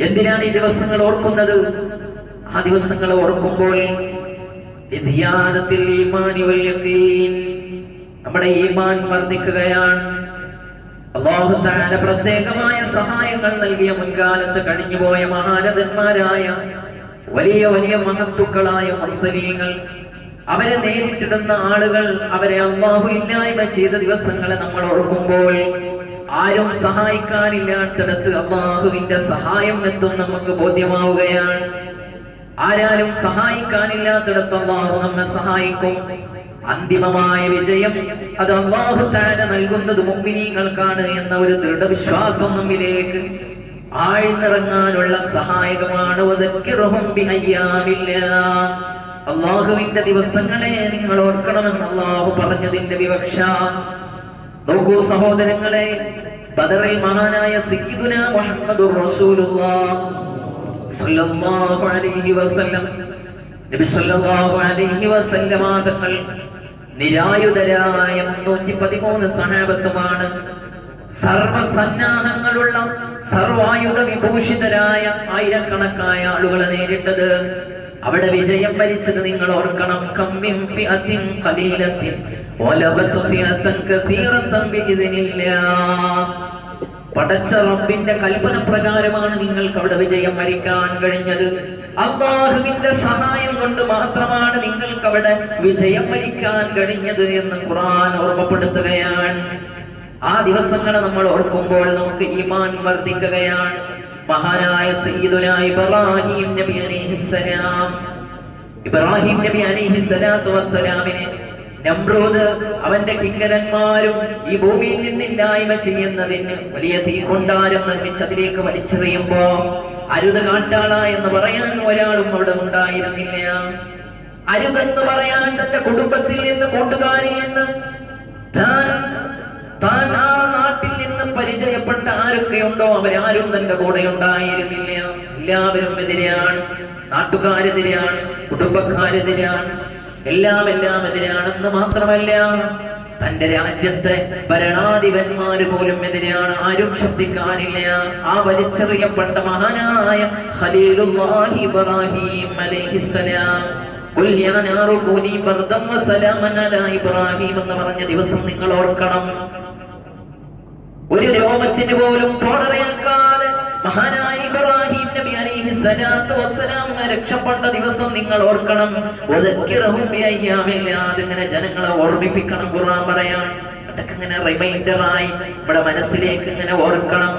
എന്തിനാണ് ഈ ദിവസങ്ങൾ ഓർക്കുന്നത്? ആ ദിവസങ്ങൾ ഓർക്കുമ്പോൾ നമ്മുടെ ഈമാൻ വർദ്ധിക്കുകയാണ്. അല്ലാഹു തആല പ്രത്യേകമായ സഹായങ്ങൾ നൽകിയ മുൻകാലത്ത് കഴിഞ്ഞുപോയ മഹാരഥന്മാരായ വലിയ വലിയ മഹത്തുക്കളായ മുർസലീങ്ങൾ, അവരെ നേരിട്ടിടുന്ന ആളുകൾ, അവരെ അല്ലാഹു ഇല്ലായ്മ ചെയ്ത ദിവസങ്ങളെ നമ്മൾ ഓർക്കുമ്പോൾ ആരും സഹായിക്കാനില്ലാത്തിടത്ത് അല്ലാഹുവിന്റെ സഹായം എത്തും നമുക്ക് ബോധ്യമാവുകയാണ്. ആരാരും സഹായിക്കാനില്ലാത്തിടത്ത് അല്ലാഹു നമ്മെ സഹായിക്കും. അന്തിമമായ വിജയം അത് അല്ലാഹു തആല നൽകുന്നത് മുഅ്മിനീങ്ങൾക്കാണ് എന്ന ഒരു ദൃഢവിശ്വാസം നമ്മിലേക്ക് ആഴ്ന്നിറങ്ങാനുള്ള സഹായകമാണ്. വദക്കിറുഹും ബിഅയ്യാമില്ലാഹ്, അല്ലാഹുവിന്റെ ദിവസങ്ങളെ നിങ്ങൾ ഓർക്കണമെന്ന് അല്ലാഹു പറഞ്ഞതിന്റെ വിവക്ഷ നോക്കൂ സഹോദരങ്ങളെ. ബദറിൽ മഹാനായ സയ്യിദുനാ മുഹമ്മദുർ റസൂലുള്ളാഹ് സ്വല്ലല്ലാഹു അലൈഹി വസല്ലം, നബി സ്വല്ലല്ലാഹു അലൈഹി വസല്ലമ തങ്ങൾ നിരായുധരായ 313 സഹാബത്തുമാണ്. സർവസന്നാഹങ്ങളുള്ള സർവായുധ വിഭൂഷിതരായ ആയിരക്കണക്കായ ആളുകളെ നേരിട്ടത്. അവിടെ വിജയം വരിച്ചത് നിങ്ങൾ ഓർക്കണം. കമ്മിൻ ഫിഅത്തിൻ ഖലീലത്തിൻ വലബത ഫിഅതൻ കസീറതൻ ബിഇദ്നില്ലാഹ്. പടച്ച റബ്ബിന്റെ കൽപ്പന പ്രകാരമാണ് നിങ്ങൾക്ക് അവിടെ വിജയം വരിക്കാൻ കഴിഞ്ഞത്. അല്ലാഹുവിന്റെ സഹായം കൊണ്ട് മാത്രമാണ് നിങ്ങൾക്ക് അവിടെ വിജയം വരിക്കാൻ കഴിഞ്ഞത് എന്ന് ഖുർആൻ ഓർമ്മപ്പെടുത്തുകയാണ്. ആ ദിവസങ്ങളെ നമ്മൾ ഓർക്കുമ്പോൾ നമുക്ക് ഈമാൻ വർദ്ധിക്കുകയാണ്. മഹാനായ സയ്യിദുനാ ഇബ്രാഹിം നബി അലൈഹിസ്സലാം, ഇബ്രാഹിം നബി അലൈഹിസ്സലാത്തു വസ്സലാമിനെ നമ്രൂദ് അവന്റെ കിങ്കരന്മാരും ഈ ഭൂമിയിൽ നിന്നില്ലായ്മ ചെയ്യുന്നതിന് വലിയ തീക്കൊണ്ടാരം നിർമ്മിച്ച് അതിലേക്ക് വലിച്ചെറിയുമ്പോ അരുത് കാട്ടാള എന്ന് പറയാൻ ഒരാളും അവിടെ ഉണ്ടായിരുന്നില്ല. അരുതെന്ന് പറയാൻ തന്റെ കുടുംബത്തിൽ നിന്ന്, കൂട്ടുകാരിൽ നിന്ന്, താൻ ആ നാട്ടിൽ നിന്ന് പരിചയപ്പെട്ട ആരൊക്കെയുണ്ടോ അവരാരും തന്റെ കൂടെ ഉണ്ടായിരുന്നില്ല. എല്ലാവരും എതിരെയാണ്. നാട്ടുകാരെതിരെയാണ്, കുടുംബക്കാരെതിരെയാണ്, എല്ലാം എതിരാണെന്ന് മാത്രമല്ല തന്റെ രാജ്യത്തെ ഭരണാധിപന്മാര് പോലും എതിരെയാണ്. ആരും ശബ്ദിക്കാനില്ല. ആ വലിച്ചെറിയപ്പെട്ട മഹാനായ ഖലീലുല്ലാഹി ഇബ്രാഹിം അലൈഹിസ്സലാം ഇബ്രാഹിം എന്ന് പറഞ്ഞ ദിവസം നിങ്ങൾ ഓർക്കണം. ഒരു രോമത്തിന് പോലും പോടറേൽക്കാതെ മഹാനായ ഇബ്രാഹിം നബി അലൈഹിസ്സലാത്തു വസ്സലാം രക്ഷപ്പെട്ട ദിവസം നിങ്ങൾ ഓർക്കണം. വദക്കിറുഹും ബിഅയ്യാമില്ലാഹ്. അതിങ്ങനെ ജനങ്ങളെ ഓർമ്മിപ്പിക്കണം. ഖുർആൻ പറയാൻ അതൊക്കെ ഇങ്ങനെ റിമൈൻഡറായി നമ്മുടെ മനസ്സിലേക്ക് ഇങ്ങനെ ഓർക്കണം.